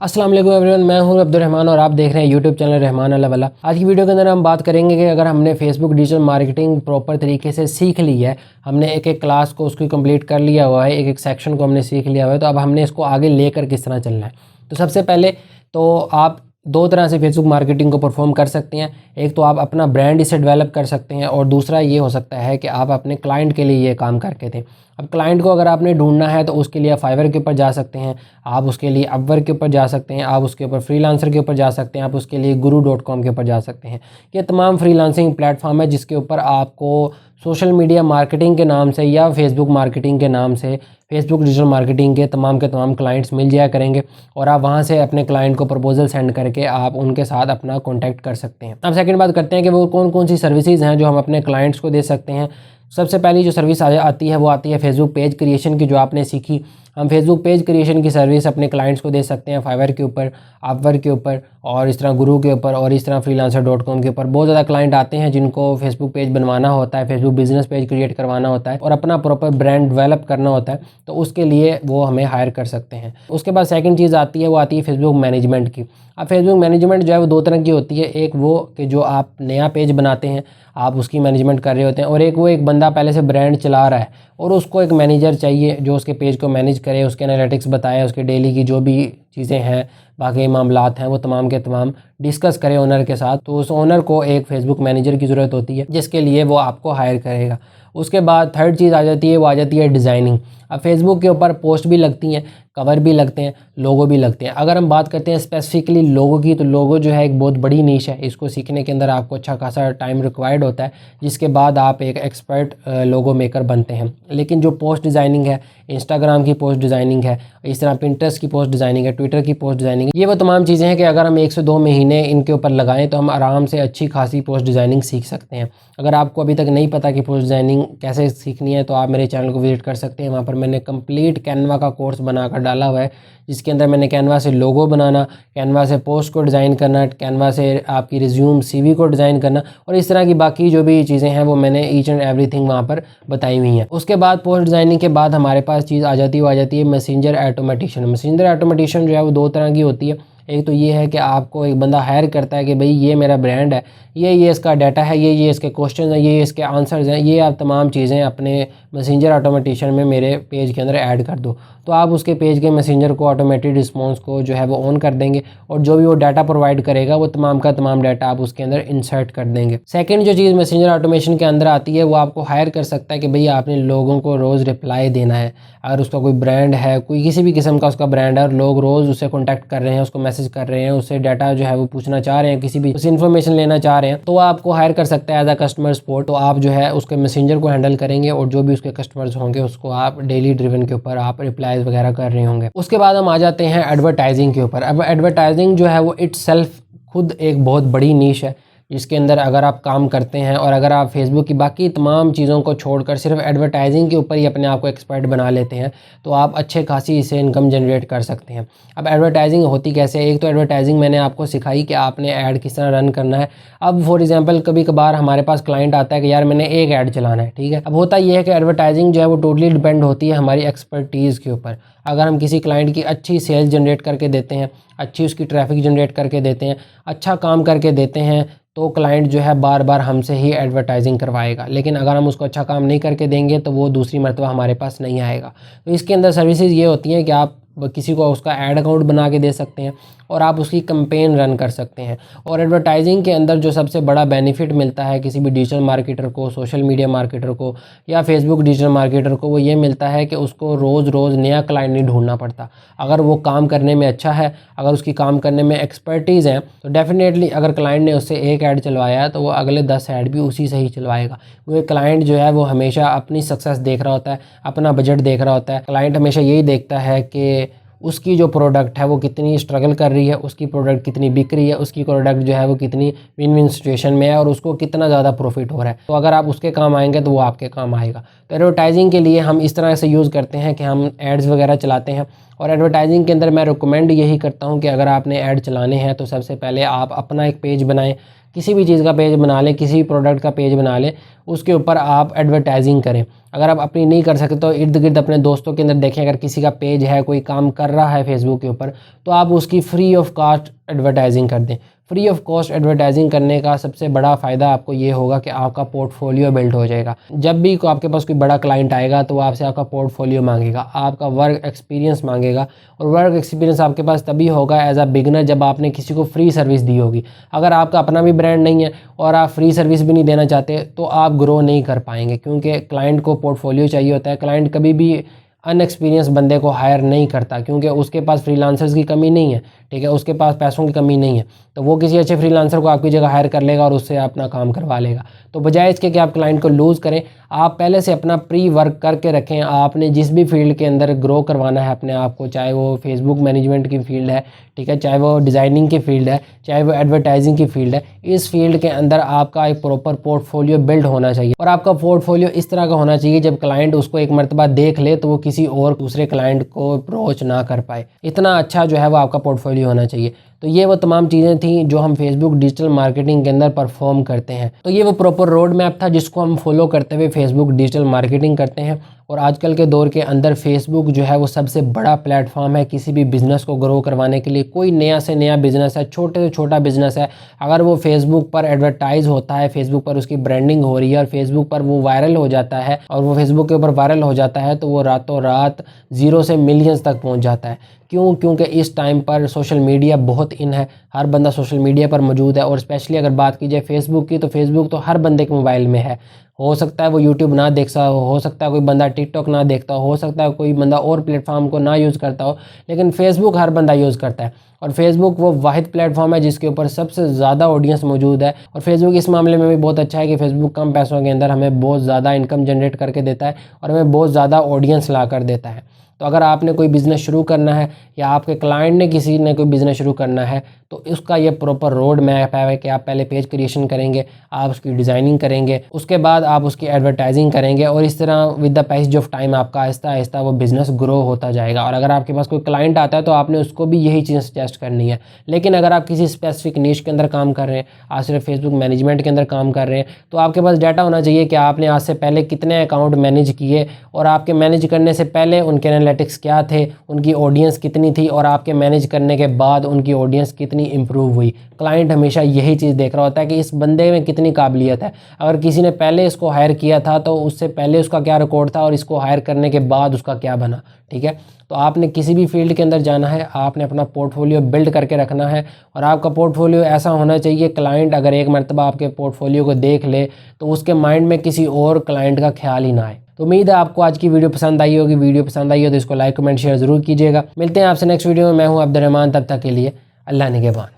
अस्सलाम वालेकुम एवरीवन, मैं हूं अब्दुलरहमान और आप देख रहे हैं यूट्यूब चैनल रहमान अल्लाह वाला। आज की वीडियो के अंदर हम बात करेंगे कि अगर हमने फेसबुक डिजिटल मार्केटिंग प्रॉपर तरीके से सीख ली है, हमने एक एक क्लास को उसकी कंप्लीट कर लिया हुआ है, एक एक सेक्शन को हमने सीख लिया हुआ है, तो अब हमने इसको आगे लेकर किस तरह चलना है। तो सबसे पहले तो आप दो तरह से फेसबुक मार्केटिंग को परफॉर्म कर सकते हैं। एक तो आप अपना ब्रांड इसे डेवलप कर सकते हैं और दूसरा ये हो सकता है कि आप अपने क्लाइंट के लिए ये काम करके दें। अब क्लाइंट को अगर आपने ढूंढना है तो उसके लिए फाइवर के ऊपर जा सकते हैं, आप उसके लिए अपवर्क के ऊपर जा सकते हैं, आप उसके ऊपर फ्रीलांसर के ऊपर जा सकते हैं, आप उसके लिए guru.com के ऊपर जा सकते हैं। ये तमाम फ्रीलांसिंग प्लेटफॉर्म है जिसके ऊपर आपको सोशल मीडिया मार्केटिंग के नाम से या फेसबुक मार्केटिंग के नाम से फेसबुक डिजिटल मार्केटिंग के तमाम क्लाइंट्स मिल जाया करेंगे और आप वहां से अपने क्लाइंट को प्रपोजल सेंड करके आप उनके साथ अपना कॉन्टैक्ट कर सकते हैं। अब सेकंड बात करते हैं कि वो कौन कौन सी सर्विसेज हैं जो हम अपने क्लाइंट्स को दे सकते हैं। सबसे पहली जो सर्विस आती है वो आती है फेसबुक पेज क्रिएशन की, जो आपने सीखी। हम फेसबुक पेज क्रिएशन की सर्विस अपने क्लाइंट्स को दे सकते हैं फाइवर के ऊपर, अपवर्क के ऊपर और इस तरह गुरु के ऊपर और इस तरह freelancer.com के ऊपर। बहुत ज़्यादा क्लाइंट आते हैं जिनको फेसबुक पेज बनवाना होता है, फेसबुक बिजनेस पेज क्रिएट करवाना होता है और अपना प्रॉपर ब्रांड डेवलप करना होता है, तो उसके लिए वो हमें हायर कर सकते हैं। उसके बाद सेकंड चीज़ आती है वो आती है फेसबुक मैनेजमेंट की। अब फेसबुक मैनेजमेंट जो है वो दो तरह की होती है। एक वो कि जो आप नया पेज बनाते हैं, आप उसकी मैनेजमेंट कर रहे होते हैं, और एक वो एक बंदा पहले से ब्रांड चला रहा है और उसको एक मैनेजर चाहिए जो उसके पेज को मैनेज करे, उसके एनालिटिक्स बताए, उसके डेली की जो भी चीज़ें हैं, बाकी मामलात हैं, वो तमाम के तमाम डिस्कस करे ओनर के साथ। तो उस ओनर को एक फेसबुक मैनेजर की ज़रूरत होती है जिसके लिए वो आपको हायर करेगा। उसके बाद थर्ड चीज़ आ जाती है, वो आ जाती है डिज़ाइनिंग। अब फेसबुक के ऊपर पोस्ट भी लगती हैं, कवर भी लगते हैं, लोगो भी लगते हैं। अगर हम बात करते हैं स्पेसिफिकली लोगो की, तो लोगो जो है एक बहुत बड़ी नीश है। इसको सीखने के अंदर आपको अच्छा खासा टाइम रिक्वायर्ड होता है, जिसके बाद आप एक एक्सपर्ट लोगो मेकर बनते हैं। लेकिन जो पोस्ट डिज़ाइनिंग है, इंस्टाग्राम की पोस्ट डिज़ाइनिंग है, इस तरह पिंटरेस्ट की पोस्ट डिज़ाइनिंग है, ट्विटर की पोस्ट डिज़ाइनिंग है, ये वो तमाम चीज़ें हैं कि अगर हम 1 से 2 महीने इनके ऊपर लगाएं तो हम आराम से अच्छी खासी पोस्ट डिज़ाइनिंग सीख सकते हैं। अगर आपको अभी तक नहीं पता कि पोस्ट डिज़ाइनिंग कैसे सीखनी है तो आप मेरे चैनल को विजिट कर सकते हैं। वहाँ पर मैंने कंप्लीट कैनवा का कोर्स बनाकर डाला हुआ है, जिसके अंदर मैंने कैनवा से लोगो बनाना, कैनवा से पोस्ट को डिज़ाइन करना, कैनवा से आपकी रिज्यूम CV को डिज़ाइन करना और इस तरह की बाकी जो भी चीज़ें हैं वो मैंने ईच एंड एवरीथिंग वहाँ पर बताई हुई हैं। उसके बाद पोस्ट डिज़ाइनिंग के बाद हमारे पास चीज़ आ जाती है मैसेंजर ऑटोमेटिशियन। मैसेंजर ऑटोमेटिशियन जो है वो दो तरह की होती है। एक तो ये है कि आपको एक बंदा हायर करता है कि भाई ये मेरा ब्रांड है, ये इसका डाटा है, ये इसके क्वेश्चन हैं, ये इसके आंसर्स हैं, ये आप तमाम चीज़ें अपने मैसेंजर ऑटोमेटिशियन में मेरे पेज के अंदर ऐड कर दो। तो आप उसके पेज के मैसेंजर को ऑटोमेटेड रिस्पॉन्स को जो है वो ऑन कर देंगे और जो भी वो डाटा प्रोवाइड करेगा वो तमाम का तमाम डाटा आप उसके अंदर इंसर्ट कर देंगे। सेकंड जो चीज़ मैसेंजर ऑटोमेशन के अंदर आती है वो आपको हायर कर सकता है कि भाई आपने लोगों को रोज़ रिप्लाई देना है। अगर उसका कोई ब्रांड है, कोई किसी भी किस्म का उसका ब्रांड है और लोग रोज़ उससे कॉन्टैक्ट कर रहे हैं, उसको मैसेज कर रहे हैं, उससे डाटा जो है वो पूछना चाह रहे हैं, किसी भी उससे इन्फॉर्मेशन लेना चाह रहे हैं, तो आपको हायर कर सकता है एज अ कस्टमर सपोर्ट। तो आप जो है उसके मैसेंजर को हैंडल करेंगे और जो भी उसके कस्टमर्स होंगे उसको आप डेली ड्रिवन के ऊपर आप रिप्लाईज वगैरह कर रहे होंगे। उसके बाद हम आ जाते हैं एडवर्टाइजिंग के ऊपर। अब एडवर्टाइजिंग जो है वो इट्सेल्फ खुद एक बहुत बड़ी नीश है, जिसके अंदर अगर आप काम करते हैं और अगर आप फेसबुक की बाकी तमाम चीज़ों को छोड़कर सिर्फ एडवर्टाइजिंग के ऊपर ही अपने आप को एक्सपर्ट बना लेते हैं तो आप अच्छे खासी इससे इनकम जनरेट कर सकते हैं। अब एडवर्टाइजिंग होती कैसे है? एक तो एडवर्टाइजिंग मैंने आपको सिखाई कि आपने ऐड किस तरह रन करना है। अब फॉर एग्जांपल कभी कभार हमारे पास क्लाइंट आता है कि यार मैंने एक ऐड चलाना है, ठीक है। अब होता ये है कि एडवर्टाइजिंग जो है वो टोटली डिपेंड होती है हमारी एक्सपर्टीज़ के ऊपर। अगर हम किसी क्लाइंट की अच्छी सेल्स जनरेट करके देते हैं, अच्छी उसकी ट्रैफिक जनरेट करके देते हैं, अच्छा काम करके देते हैं, तो क्लाइंट जो है बार बार हमसे ही एडवर्टाइजिंग करवाएगा। लेकिन अगर हम उसको अच्छा काम नहीं करके देंगे तो वो दूसरी मरतबा हमारे पास नहीं आएगा। तो इसके अंदर सर्विसेज ये होती हैं कि आप किसी को उसका ऐड अकाउंट बना के दे सकते हैं और आप उसकी कैंपेन रन कर सकते हैं। और एडवर्टाइजिंग के अंदर जो सबसे बड़ा बेनिफिट मिलता है किसी भी डिजिटल मार्केटर को, सोशल मीडिया मार्केटर को या फेसबुक डिजिटल मार्केटर को, वो ये मिलता है कि उसको रोज़ रोज़ नया क्लाइंट नहीं ढूंढना पड़ता। अगर वो काम करने में अच्छा है, अगर उसकी काम करने में एक्सपर्टीज़ है, तो डेफिनेटली अगर क्लाइंट ने उससे एक ऐड चलवाया है तो वो अगले 10 ऐड भी उसी से ही चलवाएगा। वो क्लाइंट जो है वो हमेशा अपनी सक्सेस देख रहा होता है, अपना बजट देख रहा होता है। क्लाइंट हमेशा यही देखता है कि उसकी जो प्रोडक्ट है वो कितनी स्ट्रगल कर रही है, उसकी प्रोडक्ट कितनी बिक रही है, उसकी प्रोडक्ट जो है वो कितनी विन विन सिचुएशन में है और उसको कितना ज़्यादा प्रॉफिट हो रहा है। तो अगर आप उसके काम आएंगे तो वो आपके काम आएगा। तो एडवर्टाइजिंग के लिए हम इस तरह से यूज़ करते हैं कि हम एड्स वगैरह चलाते हैं। और एडवर्टाइजिंग के अंदर मैं रिकमेंड यही करता हूँ कि अगर आपने ऐड चलाने हैं तो सबसे पहले आप अपना एक पेज बनाएं किसी भी चीज़ का पेज बना लें, किसी भी प्रोडक्ट का पेज बना लें, उसके ऊपर आप एडवर्टाइजिंग करें। अगर आप अपनी नहीं कर सकते तो इर्द गिर्द अपने दोस्तों के अंदर देखें, अगर किसी का पेज है, कोई काम कर रहा है फेसबुक के ऊपर, तो आप उसकी फ्री ऑफ कॉस्ट एडवर्टाइजिंग कर दें। फ्री ऑफ कॉस्ट एडवर्टाइजिंग करने का सबसे बड़ा फ़ायदा आपको ये होगा कि आपका पोर्टफोलियो बिल्ड हो जाएगा। जब भी आपके पास कोई बड़ा क्लाइंट आएगा तो वो आपसे आपका पोर्टफोलियो मांगेगा, आपका वर्क एक्सपीरियंस मांगेगा, और वर्क एक्सपीरियंस आपके पास तभी होगा एज अ बिगनर जब आपने किसी को फ्री सर्विस दी होगी। अगर आपका अपना भी ब्रांड नहीं है और आप फ्री सर्विस भी नहीं देना चाहते तो आप ग्रो नहीं कर पाएंगे, क्योंकि क्लाइंट को पोर्टफोलियो चाहिए होता है। क्लाइंट कभी भी अनएक्सपीरियंस बंदे को हायर नहीं करता, क्योंकि उसके पास फ्रीलांसर्स की कमी नहीं है, ठीक है, उसके पास पैसों की कमी नहीं है, तो वो किसी अच्छे फ्रीलांसर को आपकी जगह हायर कर लेगा और उससे अपना काम करवा लेगा। तो बजाय इसके कि आप क्लाइंट को लूज़ करें, आप पहले से अपना प्री वर्क करके रखें। आपने जिस भी फील्ड के अंदर ग्रो करवाना है अपने आप को, चाहे वो फेसबुक मैनेजमेंट की फील्ड है, ठीक है, चाहे वो डिज़ाइनिंग की फील्ड है, चाहे वो एडवर्टाइजिंग की फील्ड है, इस फील्ड के अंदर आपका एक प्रॉपर पोर्टफोलियो बिल्ड होना चाहिए। और आपका पोर्टफोलियो इस तरह का होना चाहिए जब क्लाइंट उसको एक मरतबा देख ले तो वो किसी और दूसरे क्लाइंट को अप्रोच ना कर पाए। इतना अच्छा जो है वो आपका पोर्टफोलियो होना चाहिए। तो ये वो तमाम चीज़ें थी जो हम फेसबुक डिजिटल मार्केटिंग के अंदर परफॉर्म करते हैं। तो ये वो प्रॉपर रोड मैप था जिसको हम फॉलो करते हुए फेसबुक डिजिटल मार्केटिंग करते हैं। और आजकल के दौर के अंदर फेसबुक जो है वो सबसे बड़ा प्लेटफॉर्म है किसी भी बिज़नेस को ग्रो करवाने के लिए। कोई नया से नया बिज़नेस है, छोटे से छोटा बिज़नेस है, अगर वो फेसबुक पर एडवर्टाइज़ होता है, फेसबुक पर उसकी ब्रांडिंग हो रही है और फेसबुक पर वो वायरल हो जाता है, और वो फेसबुक के ऊपर वायरल हो जाता है, तो वो रातों रात 0 से मिलियंस तक पहुँच जाता है। क्यों? क्योंकि इस टाइम पर सोशल मीडिया बहुत इन है, हर बंदा सोशल मीडिया पर मौजूद है। और स्पेशली अगर बात की जाए फेसबुक की, तो फेसबुक तो हर बंदे के मोबाइल में है। हो सकता है वो यूट्यूब ना देख सा हो सकता है कोई बंदा टिकटॉक ना देखता हो सकता है कोई बंदा और प्लेटफॉर्म को ना यूज़ करता हो, लेकिन फेसबुक हर बंदा यूज़ करता है। और फेसबुक वो वाहिद प्लेटफॉर्म है जिसके ऊपर सबसे ज़्यादा ऑडियंस मौजूद है। और फेसबुक इस मामले में भी बहुत अच्छा है कि फेसबुक कम पैसों के अंदर हमें बहुत ज़्यादा इनकम जनरेट करके देता है और हमें बहुत ज़्यादा ऑडियंस ला कर देता है। तो अगर आपने कोई बिज़नेस शुरू करना है या आपके क्लाइंट ने किसी ने कोई बिज़नेस शुरू करना है, तो उसका ये प्रॉपर रोड मैप है कि आप पहले पेज क्रिएशन करेंगे, आप उसकी डिज़ाइनिंग करेंगे, उसके बाद आप उसकी एडवर्टाइजिंग करेंगे, और इस तरह with the passage of time आपका आहिस्ता आहिस्ता वो बिज़नेस ग्रो होता जाएगा। और अगर आपके पास कोई क्लाइंट आता है तो आपने उसको भी यही चीज़ सजेस्ट करनी है। लेकिन अगर आप किसी स्पेसिफिक नीश के अंदर काम कर रहे हैं, आप सिर्फ फेसबुक मैनेजमेंट के अंदर काम कर रहे हैं, तो आपके पास डाटा होना चाहिए कि आपने आज से पहले कितने अकाउंट मैनेज किए, और आपके मैनेज करने से पहले उनके एनालिटिक्स क्या थे, उनकी ऑडियंस कितनी थी, और आपके मैनेज करने के बाद उनकी ऑडियंस कितनी इंप्रूव हुई। क्लाइंट हमेशा यही चीज़ देख रहा होता है कि इस बंदे में कितनी काबिलियत है। अगर किसी ने पहले इसको हायर किया था तो उससे पहले उसका क्या रिकॉर्ड था, और इसको हायर करने के बाद उसका क्या बना, ठीक है। तो आपने किसी भी फील्ड के अंदर जाना है, आपने अपना पोर्टफोलियो बिल्ड करके रखना है, और आपका पोर्टफोलियो ऐसा होना चाहिए क्लाइंट अगर एक मरतबा आपके पोर्टफोलियो को देख ले तो उसके माइंड में किसी और क्लाइंट का ख्याल ही ना आए। तो उम्मीद है आपको आज की वीडियो पसंद आई होगी। वीडियो पसंद आई हो तो इसको लाइक कमेंट शेयर ज़रूर कीजिएगा। मिलते हैं आपसे नेक्स्ट वीडियो में। मैं हूं अब्दुल रहमान, तब तक के लिए अल्लाह निगहबान।